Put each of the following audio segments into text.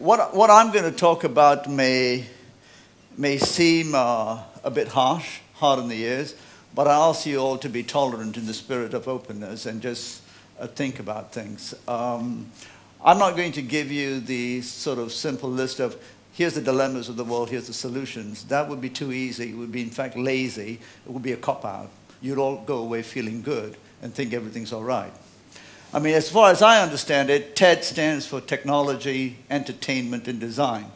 what I'm going to talk about may seem a bit harsh, hard on the ears, but I ask you all to be tolerant in the spirit of openness and just think about things. I'm not going to give you the sort of simple list of here's the dilemmas of the world, here's the solutions. That would be too easy. It would be, in fact, lazy. It would be a cop-out. You'd all go away feeling good and think everything's all right. I mean, as far as I understand it, TED stands for Technology, Entertainment, and Design.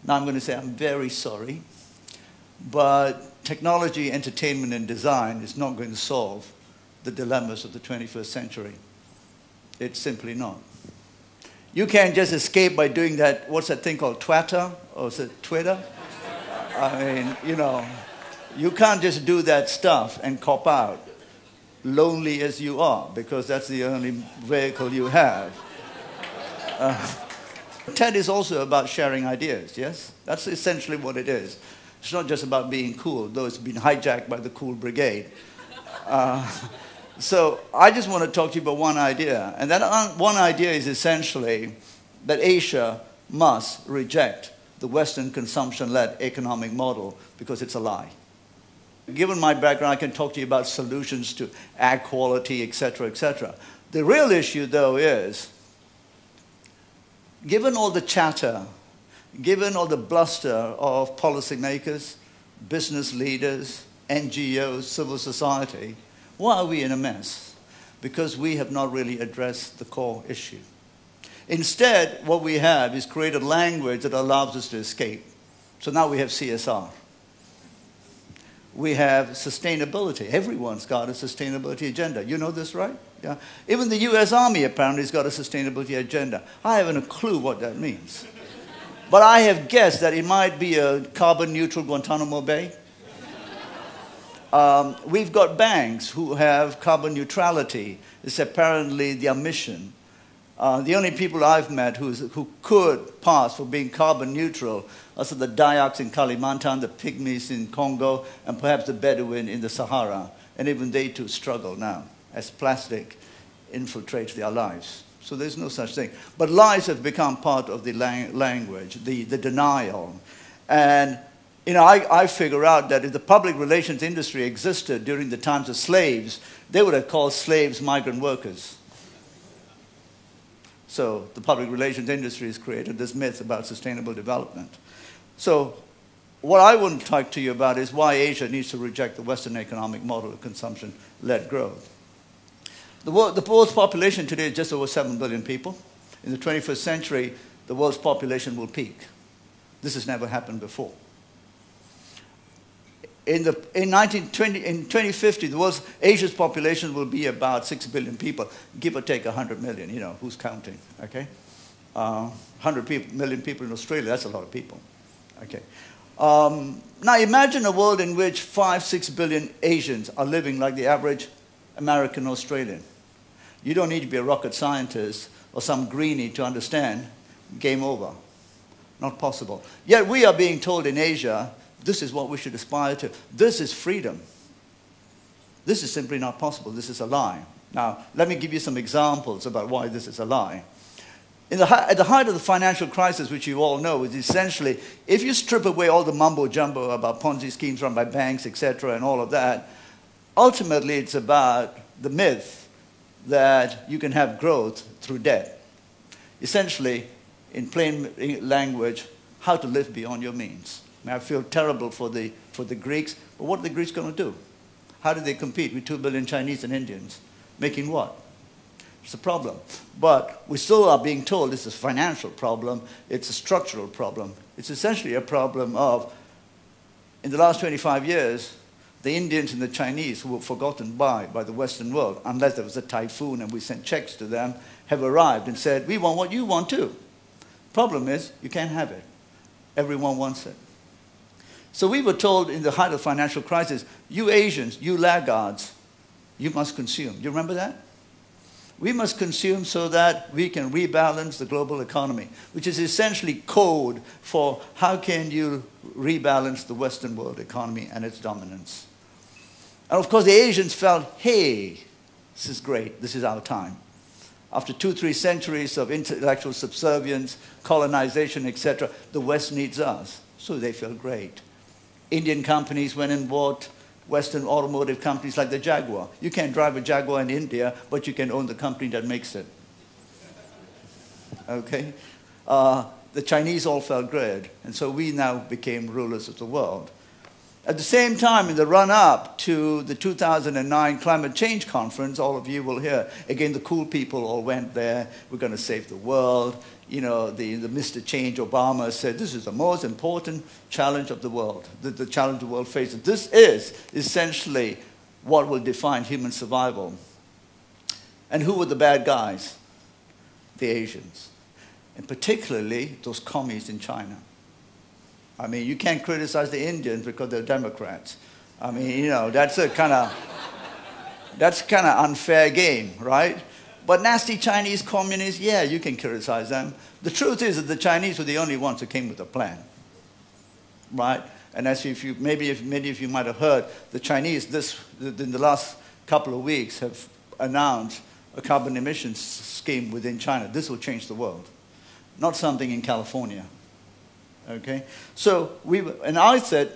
Now I'm going to say I'm very sorry, but technology, entertainment, and design is not going to solve the dilemmas of the 21st century. It's simply not. You can't just escape by doing that, what's that thing called, Twitter? Or is it Twitter? I mean, you know, you can't just do that stuff and cop out, lonely as you are, because that's the only vehicle you have. TED is also about sharing ideas, yes? That's essentially what it is. It's not just about being cool, though it's been hijacked by the cool brigade. So I just want to talk to you about one idea. And that one idea is essentially that Asia must reject the Western consumption-led economic model because it's a lie. Given my background, I can talk to you about solutions to ag quality, et cetera, et cetera. The real issue, though, is given all the chatter, given all the bluster of policymakers, business leaders, NGOs, civil society, why are we in a mess? Because we have not really addressed the core issue. Instead, what we have is created language that allows us to escape. So now we have CSR. We have sustainability. Everyone's got a sustainability agenda. You know this, right? Yeah. Even the US Army apparently has got a sustainability agenda. I haven't a clue what that means. But I have guessed that it might be a carbon neutral Guantanamo Bay. We've got banks who have carbon neutrality. It's apparently their mission. The only people I've met who could pass for being carbon neutral are the Dayaks in Kalimantan, the Pygmies in Congo, and perhaps the Bedouin in the Sahara. And even they too struggle now as plastic infiltrates their lives. So there's no such thing. But lies have become part of the language, the denial. And you know, I figure out that if the public relations industry existed during the times of slaves, they would have called slaves migrant workers. So the public relations industry has created this myth about sustainable development. So what I want to talk to you about is why Asia needs to reject the Western economic model of consumption-led growth. The world's population today is just over 7 billion people. In the 21st century, the world's population will peak. This has never happened before. In 2050, Asia's population will be about 6 billion people, give or take 100 million. You know, who's counting, okay? 100 million people in Australia, that's a lot of people, okay? Now imagine a world in which 5-6 billion Asians are living like the average American Australian. You don't need to be a rocket scientist or some greenie to understand, game over. Not possible. Yet we are being told in Asia, this is what we should aspire to. This is freedom. This is simply not possible. This is a lie. Now, let me give you some examples about why this is a lie. At the height of the financial crisis, which you all know, is essentially, if you strip away all the mumbo-jumbo about Ponzi schemes run by banks, etc., and all of that, ultimately it's about the myth that you can have growth through debt. Essentially, in plain language, how to live beyond your means. I feel terrible for the Greeks, but what are the Greeks going to do? How do they compete with 2 billion Chinese and Indians? Making what? It's a problem. But we still are being told it's a financial problem, it's a structural problem. It's essentially a problem of, in the last 25 years, the Indians and the Chinese who were forgotten by the Western world, unless there was a typhoon and we sent checks to them, have arrived and said, we want what you want too. Problem is, you can't have it. Everyone wants it. So we were told in the height of the financial crisis, you Asians, you laggards, you must consume. Do you remember that? We must consume so that we can rebalance the global economy, which is essentially code for how can you rebalance the Western world economy and its dominance. And of course the Asians felt, hey, this is great, this is our time. After 2-3 centuries of intellectual subservience, colonization, etc., the West needs us. So they feel great. Indian companies went and bought Western automotive companies like the Jaguar. You can't drive a Jaguar in India, but you can own the company that makes it. Okay? The Chinese all felt great, and so we now became rulers of the world. At the same time, in the run-up to the 2009 Climate Change Conference, all of you will hear, again, the cool people all went there, we're going to save the world. You know, the Mr. Change Obama said, this is the most important challenge of the world, the challenge the world faces. This is essentially what will define human survival. And who were the bad guys? The Asians. And particularly those commies in China. I mean, you can't criticize the Indians because they're Democrats. I mean, you know, that's kind of unfair game, right? But nasty Chinese communists, yeah, you can criticize them. The truth is that the Chinese were the only ones who came with a plan, right? And as many of you might have heard, the Chinese, in the last couple of weeks, have announced a carbon emissions scheme within China. This will change the world, not something in California. Okay, so and I said,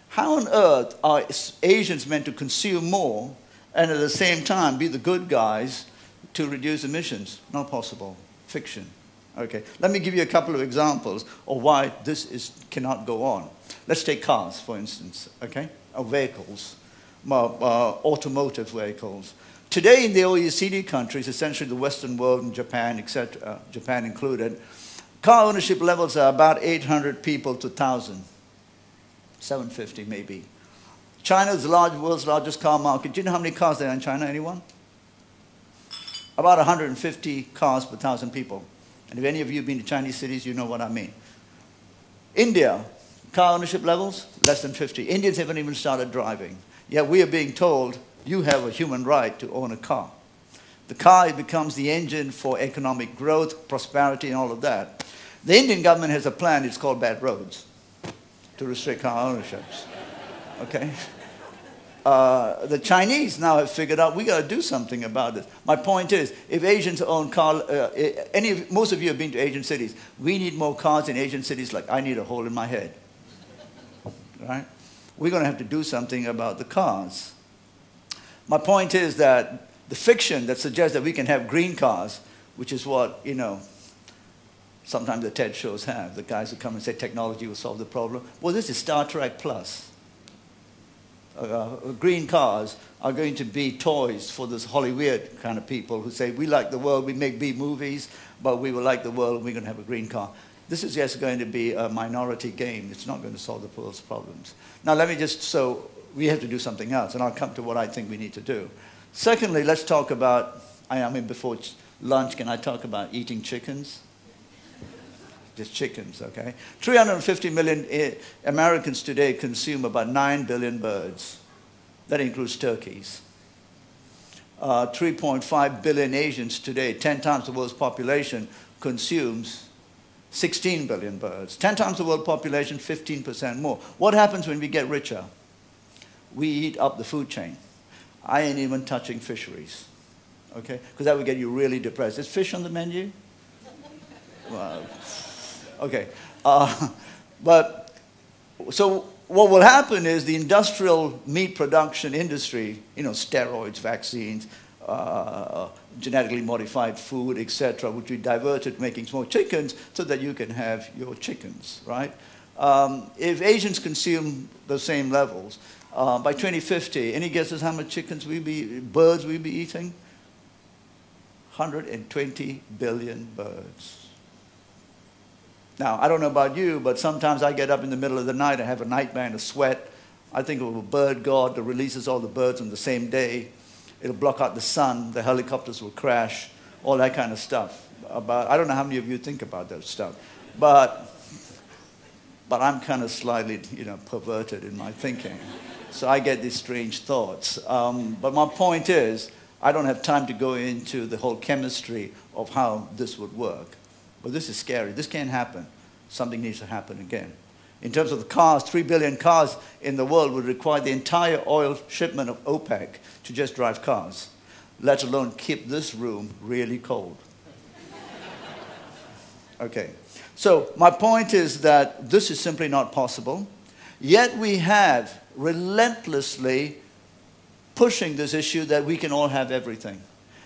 how on earth are Asians meant to consume more and at the same time be the good guys to reduce emissions? Not possible. Fiction. Okay, let me give you a couple of examples of why this cannot go on. Let's take cars, for instance, okay, or vehicles, automotive vehicles. Today in the OECD countries, essentially the Western world and Japan, etc., Japan included, car ownership levels are about 800 people to 1,000, 750 maybe. China is the world's largest car market. Do you know how many cars there are in China, anyone? About 150 cars per 1,000 people. And if any of you have been to Chinese cities, you know what I mean. India, car ownership levels, less than 50. Indians haven't even started driving. Yet we are being told, you have a human right to own a car. The car becomes the engine for economic growth, prosperity, and all of that. The Indian government has a plan, it's called Bad Roads, to restrict car ownerships. Okay? The Chinese now have figured out we got to do something about this. My point is, if Asians own cars, most of you have been to Asian cities. We need more cars in Asian cities like I need a hole in my head. Right? We're going to have to do something about the cars. My point is that the fiction that suggests that we can have green cars, which is what, you know, sometimes the TED shows have, the guys who come and say technology will solve the problem. Well, this is Star Trek Plus. Green cars are going to be toys for this Hollywood kind of people who say, we like the world, we make B movies, but we will like the world and we're going to have a green car. This is just going to be a minority game. It's not going to solve the world's problems. Now, so we have to do something else, and I'll come to what I think we need to do. Secondly, let's talk about, before lunch, can I talk about eating chickens? Just chickens, okay? 350 million Americans today consume about 9 billion birds. That includes turkeys. 3.5 billion Asians today, 10 times the world's population, consumes 16 billion birds. 10 times the world population, 15% more. What happens when we get richer? We eat up the food chain. I ain't even touching fisheries, okay? Because that would get you really depressed. Is fish on the menu? Well, okay. So what will happen is the industrial meat production industry, you know, steroids, vaccines, genetically modified food, etc., which we diverted making small chickens so that you can have your chickens, right? If Asians consume the same levels, by 2050, any guesses how much birds we'll be eating? 120 billion birds. Now, I don't know about you, but sometimes I get up in the middle of the night, I have a nightmare and a sweat. I think of a bird god that releases all the birds on the same day. It'll block out the sun, the helicopters will crash, all that kind of stuff. I don't know how many of you think about that stuff. But I'm kind of slightly, you know, perverted in my thinking. So I get these strange thoughts. But my point is, I don't have time to go into the whole chemistry of how this would work. But this is scary. This can't happen. Something needs to happen again. In terms of the cars, 3 billion cars in the world would require the entire oil shipment of OPEC to just drive cars. let alone keep this room really cold. Okay, so my point is that this is simply not possible, yet we have relentlessly pushing this issue that we can all have everything.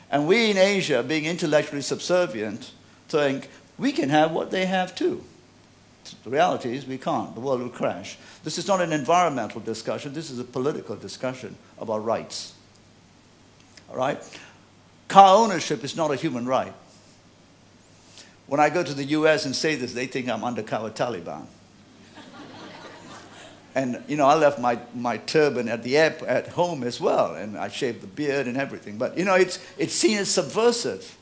And we in Asia, being intellectually subservient, think we can have what they have too. The reality is we can't. The world will crash. This is not an environmental discussion. This is a political discussion about rights. All right? Car ownership is not a human right. When I go to the US and say this, they think I'm undercover Taliban. And, you know, I left my turban at the airport, at home as well, and I shaved the beard and everything. But, you know, it's seen as subversive.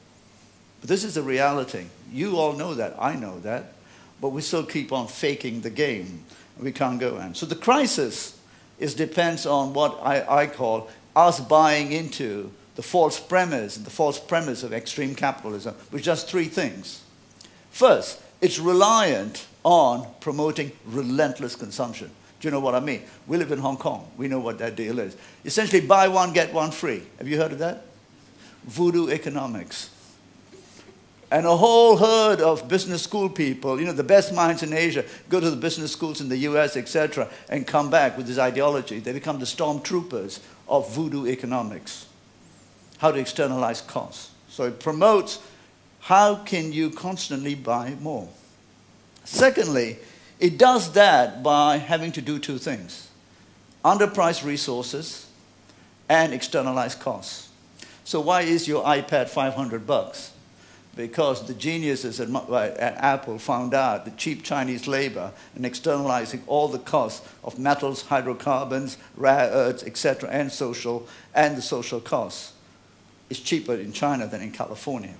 But this is the reality. You all know that. I know that. But we still keep on faking the game. We can't go on. So the crisis depends on what I call us buying into the false premise of extreme capitalism, which does three things. First, it's reliant on promoting relentless consumption. Do you know what I mean? We live in Hong Kong. We know what that deal is. Essentially, buy one, get one free. Have you heard of that? Voodoo economics. And a whole herd of business school people, you know, the best minds in Asia, go to the business schools in the US, etc., and come back with this ideology. They become the stormtroopers of voodoo economics. How to externalize costs. So it promotes how can you constantly buy more. Secondly, it does that by having to do two things. Underpriced resources and externalize costs. So why is your iPad $500? Because the geniuses at Apple found out the cheap Chinese labor and externalizing all the costs of metals, hydrocarbons, rare earths, etc., and the social costs is cheaper in China than in California.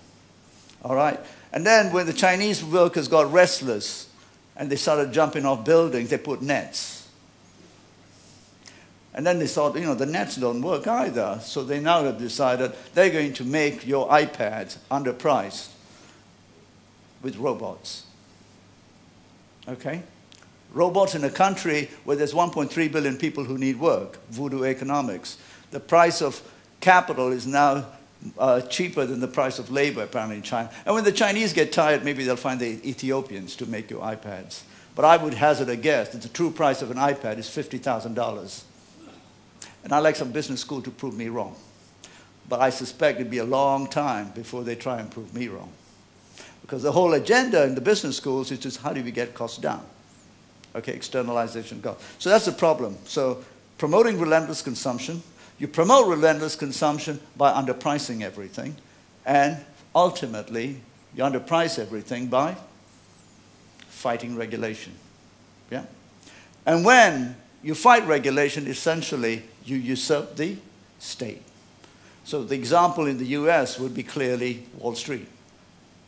All right? And then when the Chinese workers got restless and they started jumping off buildings, they put nets. And then they thought, you know, the nets don't work either. So they now have decided they're going to make your iPads underpriced with robots. Okay? Robots in a country where there's 1.3 billion people who need work, voodoo economics. The price of capital is now cheaper than the price of labor, apparently, in China. And when the Chinese get tired, maybe they'll find the Ethiopians to make your iPads. But I would hazard a guess that the true price of an iPad is $50,000. And I'd like some business school to prove me wrong. But I suspect it'd be a long time before they try and prove me wrong. Because the whole agenda in the business schools is just how do we get costs down? Okay, externalization costs. So that's the problem. So promoting relentless consumption. You promote relentless consumption by underpricing everything. And ultimately, you underprice everything by fighting regulation. Yeah? And when you fight regulation, essentially, you usurp the state. So the example in the US would be clearly Wall Street.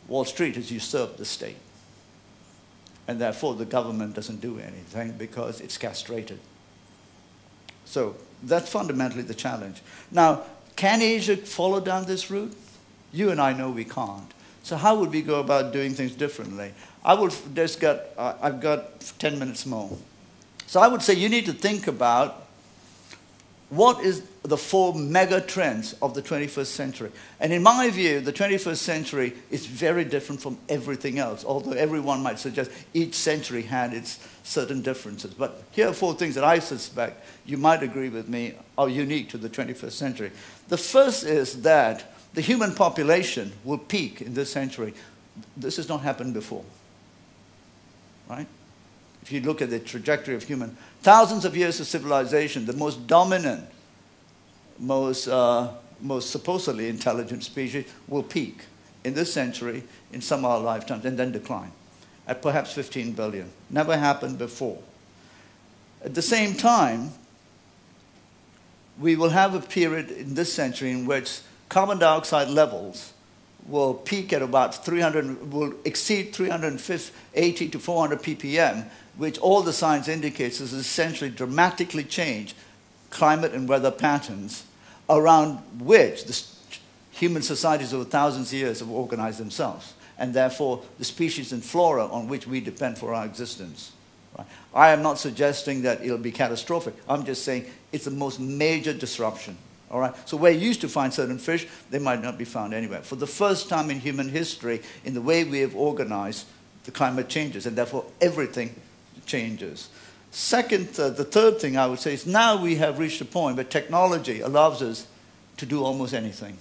Wall Street has usurped the state. And therefore, the government doesn't do anything because it's castrated. So that's fundamentally the challenge. Now, can Asia follow down this route? You and I know we can't. So how would we go about doing things differently? I've got 10 minutes more. So I would say you need to think about what is the 4 mega trends of the 21st century. And in my view, the 21st century is very different from everything else, although everyone might suggest each century had its certain differences. But here are 4 things that I suspect you might agree with me are unique to the 21st century. The first is that the human population will peak in this century. This has not happened before, right? If you look at the trajectory of thousands of years of civilization, the most dominant, most supposedly intelligent species will peak in this century, in some of our lifetimes, and then decline at perhaps 15 billion. Never happened before. At the same time, we will have a period in this century in which carbon dioxide levels will peak at about will exceed 380 to 400 ppm, which all the science indicates is essentially dramatically change climate and weather patterns around which the human societies over thousands of years have organized themselves, and therefore the species and flora on which we depend for our existence. Right? I am not suggesting that it'll be catastrophic. I'm just saying it's the most major disruption. All right? So where you used to find certain fish, they might not be found anywhere. For the first time in human history, in the way we have organized, the climate changes, and therefore everything changes. Second, the third thing I would say is now we have reached a point where technology allows us to do almost anything.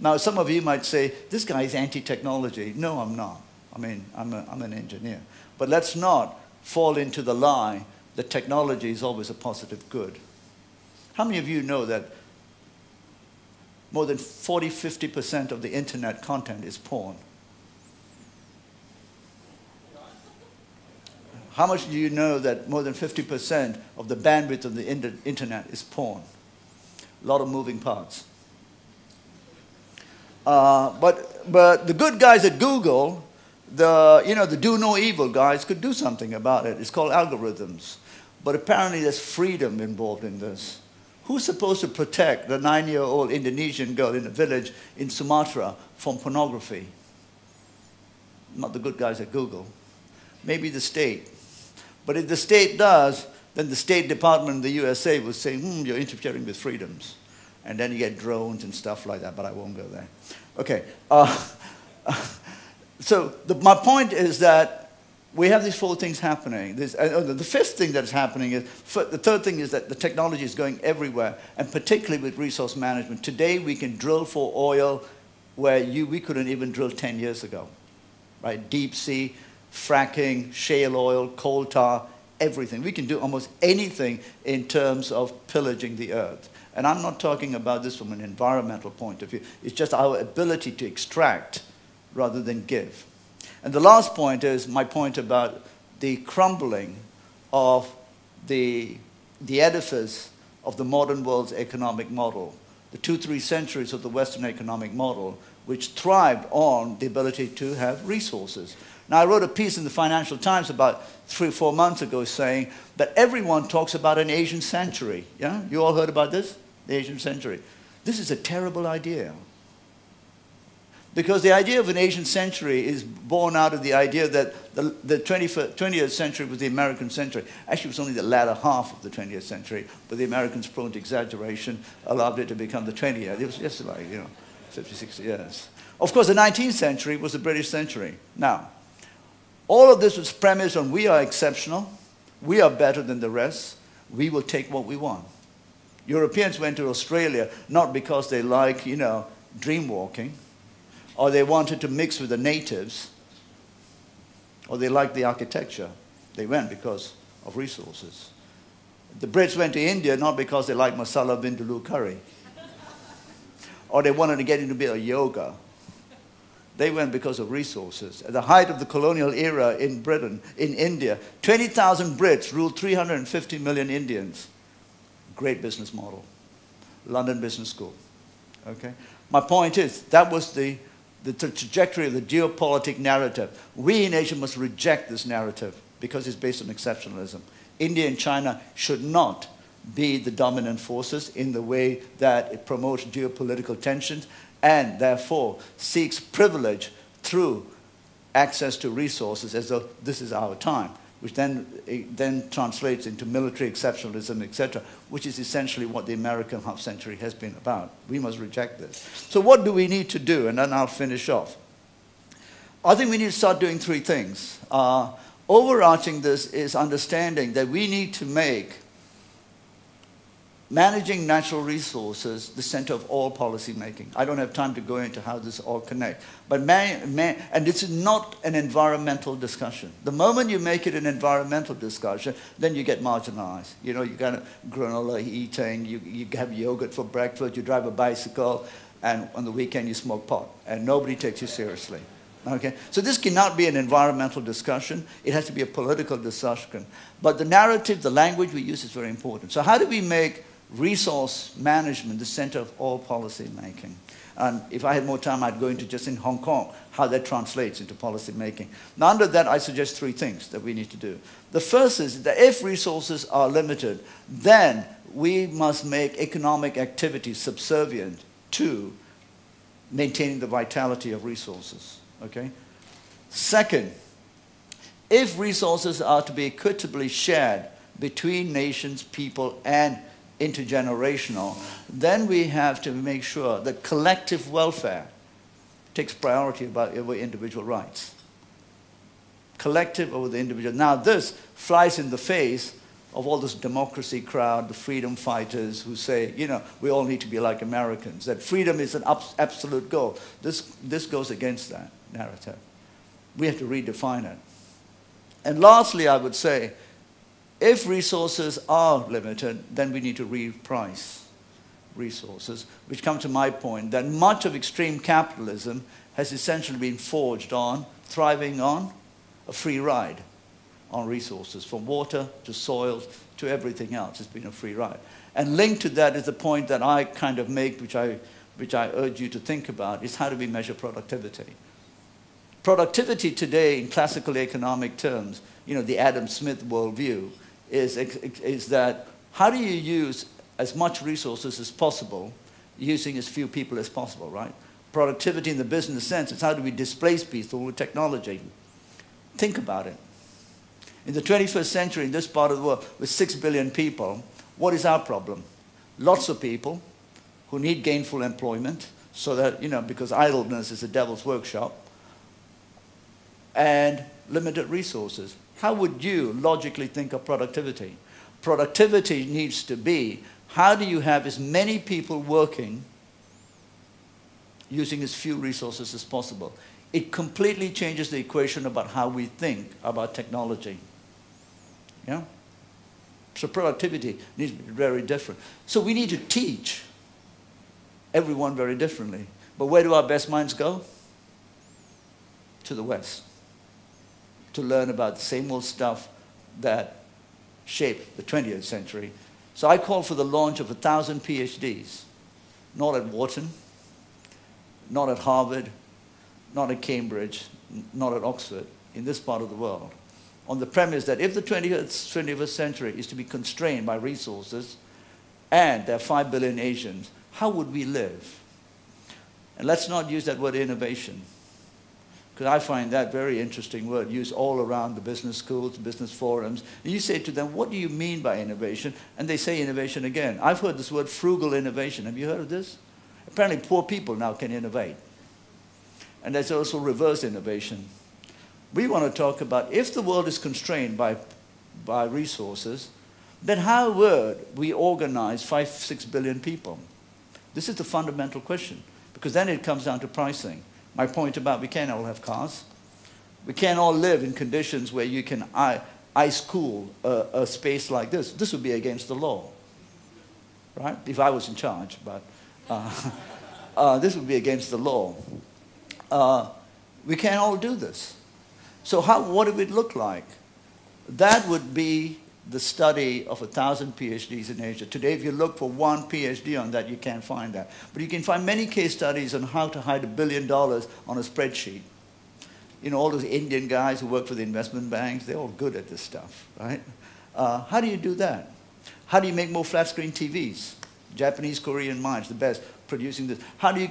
Now, some of you might say, this guy is anti-technology. No, I'm not. I mean, I'm an engineer. But let's not fall into the lie that technology is always a positive good. How many of you know that more than 40–50% of the internet content is porn? How much do you know that more than 50% of the bandwidth of the internet is porn? A lot of moving parts. But the good guys at Google, the do no evil guys could do something about it. It's called algorithms. But apparently there's freedom involved in this. Who's supposed to protect the 9-year-old Indonesian girl in a village in Sumatra from pornography? Not the good guys at Google. Maybe the state. But if the state does, then the State Department in the USA will say, you're interfering with freedoms. And then you get drones and stuff like that, but I won't go there. Okay. So my point is that we have these four things happening. The fifth thing that's happening is, the third thing is that the technology is going everywhere, and particularly with resource management. Today we can drill for oil where we couldn't even drill 10 years ago. Right? Deep sea, fracking, shale oil, coal tar, everything. We can do almost anything in terms of pillaging the earth. And I'm not talking about this from an environmental point of view. It's just our ability to extract rather than give. And the last point is my point about the crumbling of the edifice of the modern world's economic model, the 2–3 centuries of the Western economic model, which thrived on the ability to have resources. Now, I wrote a piece in the Financial Times about 3 or 4 months ago saying that everyone talks about an Asian century. Yeah? You all heard about this? The Asian century. This is a terrible idea. Because the idea of an Asian century is born out of the idea that the 20th century was the American century. Actually, it was only the latter half of the 20th century, but the Americans, prone to exaggeration, allowed it to become the 20th. It was just like, 50, 60 years. Of course, the 19th century was the British century. Now, all of this was premised on we are exceptional, we are better than the rest, we will take what we want. Europeans went to Australia not because they like, dream walking, or they wanted to mix with the natives, or they liked the architecture. They went because of resources. The Brits went to India not because they liked masala vindaloo curry, or they wanted to get into a bit of yoga. They went because of resources. At the height of the colonial era in Britain, in India, 20,000 Brits ruled 350 million Indians. Great business model. London Business School. Okay? My point is, that was the trajectory of the geopolitical narrative. We in Asia must reject this narrative because it's based on exceptionalism. India and China should not be the dominant forces in the way that it promotes geopolitical tensions and therefore seeks privilege through access to resources as though this is our time, which then translates into military exceptionalism, etc., which is essentially what the American half-century has been about. We must reject this. So what do we need to do? And then I'll finish off. I think we need to start doing 3 things. Overarching this is understanding that we need to make managing natural resources the center of all policy making. I don't have time to go into how this all connects. But and this is not an environmental discussion. The moment you make it an environmental discussion, then you get marginalized. You kind of granola eating, you have yogurt for breakfast, you drive a bicycle, and on the weekend you smoke pot. And nobody takes you seriously. Okay? So this cannot be an environmental discussion. It has to be a political discussion. But the narrative, the language we use is very important. So how do we make resource management the center of all policy making? And if I had more time, I'd go into just in Hong Kong, how that translates into policy making. Now, under that, I suggest 3 things that we need to do. The first is that if resources are limited, then we must make economic activity subservient to maintaining the vitality of resources. Okay? Second, if resources are to be equitably shared between nations, people, and intergenerational, then we have to make sure that collective welfare takes priority over individual rights. Collective over the individual. Now this flies in the face of all this democracy crowd, the freedom fighters who say, you know, we all need to be like Americans, that freedom is an absolute goal. This goes against that narrative. We have to redefine it. And lastly, I would say, if resources are limited, then we need to reprice resources, which come to my point that much of extreme capitalism has essentially been forged on, thriving on, a free ride on resources, from water to soils to everything else. It's been a free ride. And linked to that is the point that I kind of make, which I urge you to think about, is how do we measure productivity? Productivity today, in classical economic terms, you know, the Adam Smith worldview, is that how do you use as much resources as possible using as few people as possible, right? Productivity in the business sense is how do we displace people with technology? Think about it. In the 21st century, in this part of the world, with 6 billion people, what is our problem? Lots of people who need gainful employment, so that, you know, because idleness is a devil's workshop, and limited resources. How would you logically think of productivity? Productivity needs to be, how do you have as many people working using as few resources as possible? It completely changes the equation about how we think about technology. Yeah? So productivity needs to be very different. So we need to teach everyone very differently. But where do our best minds go? To the West, to learn about the same old stuff that shaped the 20th century. So I call for the launch of 1,000 PhDs, not at Wharton, not at Harvard, not at Cambridge, not at Oxford, in this part of the world, on the premise that if the 21st century is to be constrained by resources, and there are 5 billion Asians, how would we live? And let's not use that word innovation, because I find that very interesting word used all around the business schools, business forums. And you say to them, what do you mean by innovation? And they say innovation again. I've heard this word frugal innovation. Have you heard of this? Apparently poor people now can innovate. And there's also reverse innovation. We want to talk about if the world is constrained by resources, then how would we organize 5, 6 billion people? This is the fundamental question, because then it comes down to pricing. My point about we can't all have cars. We can't all live in conditions where you can ice cool a space like this. This would be against the law, right? If I was in charge, but this would be against the law. We can't all do this. So what would it look like? That would be the study of 1,000 PhDs in Asia. Today, if you look for one PhD on that, you can't find that. But you can find many case studies on how to hide $1 billion on a spreadsheet. You know, all those Indian guys who work for the investment banks, they're all good at this stuff, right? How do you do that? How do you make more flat-screen TVs? Japanese, Korean minds, the best, producing this. How can you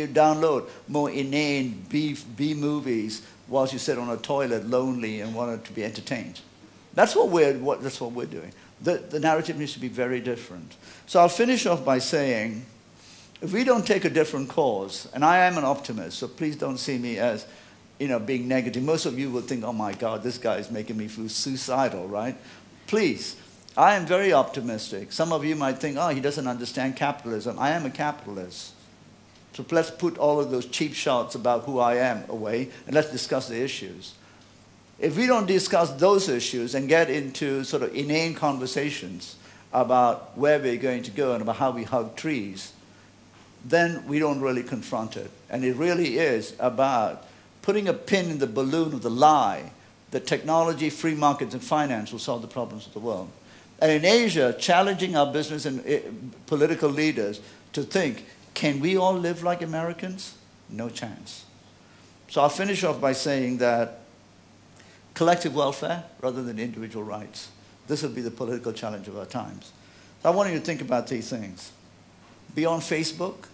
download more inane B movies whilst you sit on a toilet lonely and want to be entertained? That's what we're doing. The narrative needs to be very different. So I'll finish off by saying, if we don't take a different course, and I am an optimist, so please don't see me as, you know, being negative. Most of you will think, oh my God, this guy is making me feel suicidal, right? Please, I am very optimistic. Some of you might think, oh, he doesn't understand capitalism. I am a capitalist. So let's put all of those cheap shots about who I am away, and let's discuss the issues. If we don't discuss those issues and get into sort of inane conversations about where we're going to go and about how we hug trees, then we don't really confront it. And it really is about putting a pin in the balloon of the lie that technology, free markets, and finance will solve the problems of the world. And in Asia, challenging our business and political leaders to think, can we all live like Americans? No chance. So I'll finish off by saying that collective welfare rather than individual rights. This will be the political challenge of our times. So I want you to think about these things. Beyond Facebook,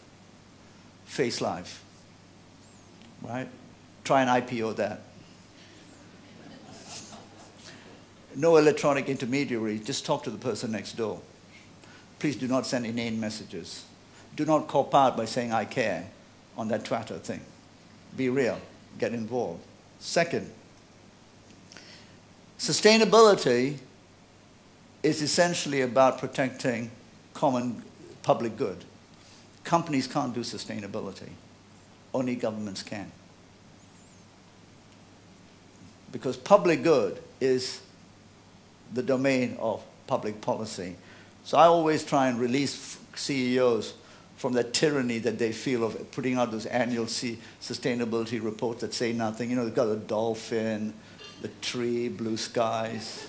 face life, right? Try and IPO that. No electronic intermediary, just talk to the person next door. Please do not send inane messages. Do not cop out by saying I care on that Twitter thing. Be real, get involved. Second, sustainability is essentially about protecting common public good. Companies can't do sustainability. Only governments can. Because public good is the domain of public policy. So I always try and release CEOs from that tyranny that they feel of putting out those annual sustainability reports that say nothing. You know, they've got a dolphin, the tree, blue skies,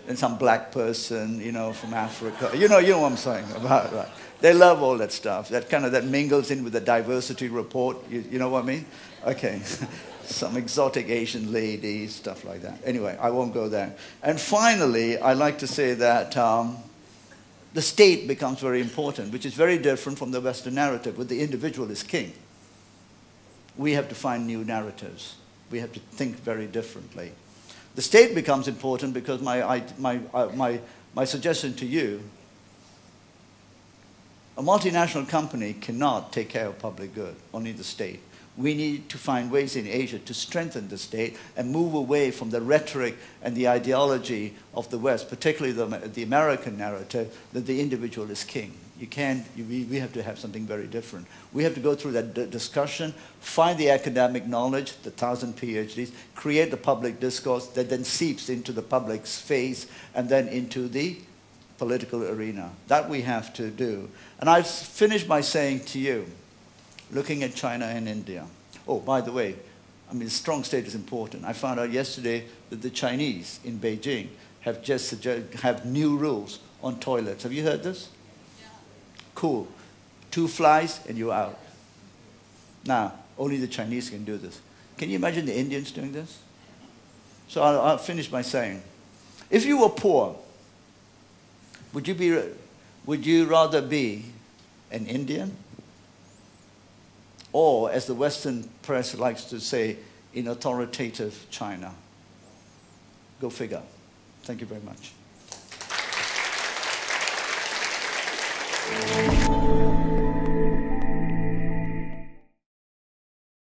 and some black person, you know, from Africa. You know what I'm saying about, right? They love all that stuff. That mingles in with the diversity report. You know what I mean? Okay. Some exotic Asian lady, stuff like that. Anyway, I won't go there. And finally, I like to say that the state becomes very important, which is very different from the Western narrative, where the individual is king. We have to find new narratives. We have to think very differently. The state becomes important because my suggestion to you, a multinational company cannot take care of public good, only the state. We need to find ways in Asia to strengthen the state and move away from the rhetoric and the ideology of the West, particularly the American narrative that the individual is king. We have to have something very different. We have to go through that discussion, find the academic knowledge, the 1,000 PhDs, create the public discourse that then seeps into the public's face and then into the political arena. That we have to do. And I finish by saying to you, looking at China and India. Oh, by the way, I mean, strong state is important. I found out yesterday that the Chinese in Beijing have new rules on toilets. Have you heard this? Yeah. Cool. 2 flies and you're out. Now, only the Chinese can do this. Can you imagine the Indians doing this? So I'll finish by saying, if you were poor, would you rather be an Indian? Or, as the Western press likes to say, in authoritative China? Go figure. Thank you very much.